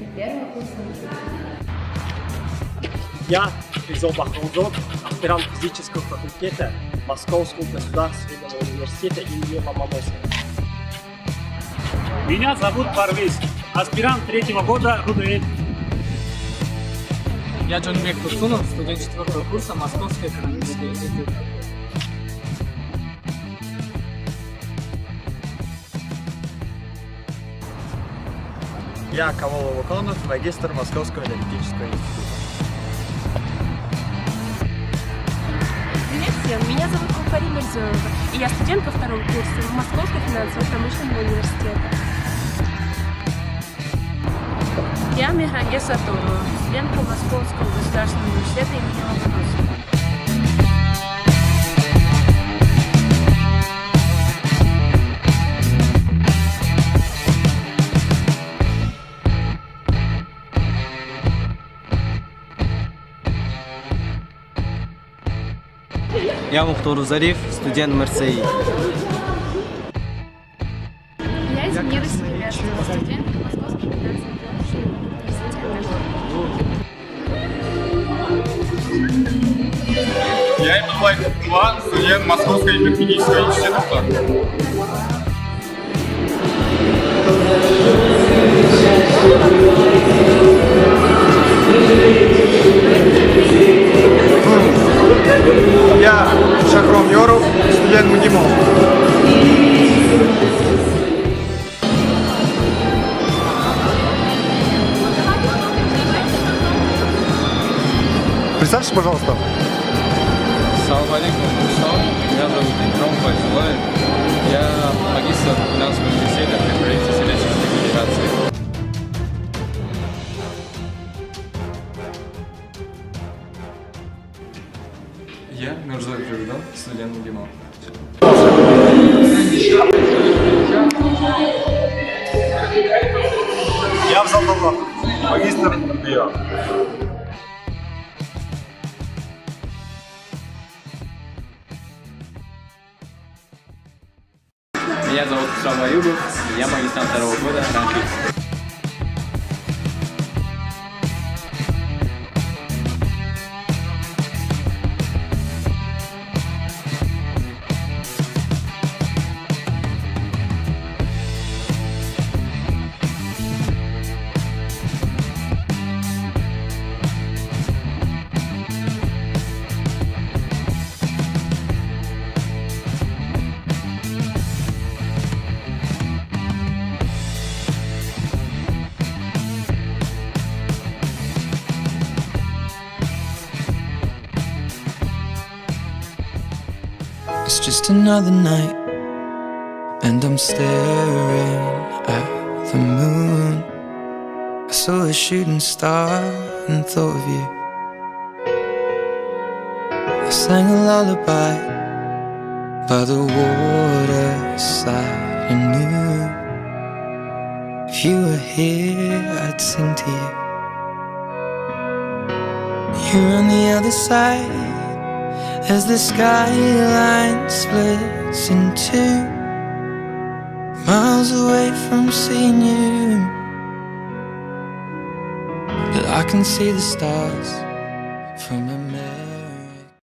студентки первого курса. Я Изо Бахрузов, аспирант физического факультета Московского государственного университета имени Ломоносова. Меня зовут Парвиз, аспирант третьего года РУДН. Я Джонбек Турсунов, студент 4 курса Московской экономической института. Я Камол Ваконов, магистр Московского энергетического института. Привет всем, меня зовут Кулфари Мирзоева, и я студентка 2-го курса Московского финансово-промышленного университета. Я Михаила Сатурова, студентка Московского государственного университета имени Ломоносова. Я Мухтор Зариф, студент МРЦИ. Я Зинира Селиверстова, студентка Московского финансово-промышленного университета. Я Иманлай Кутлан, студент Московского энергетического института. Я Шахром Йоров, студент МГИМО. Представьтесь, пожалуйста. Салам алейкум, меня зовут Индром Файзулаев. Я магистр финансового университета при правительстве Российской Федерации. Я Мирзоев Джавидан, студент МГИМО. Я Абзалдаллах, магистр МГИО. Меня зовут Исрам Аюбов, я магистрант 2-го года ранжист. It's just another night, and I'm staring at the moon. I saw a shooting star and thought of you. I sang a lullaby by the waterside and knew if you were here, I'd sing to you. You're on the other side as the skyline splits in two, miles away from seeing you, but I can see the stars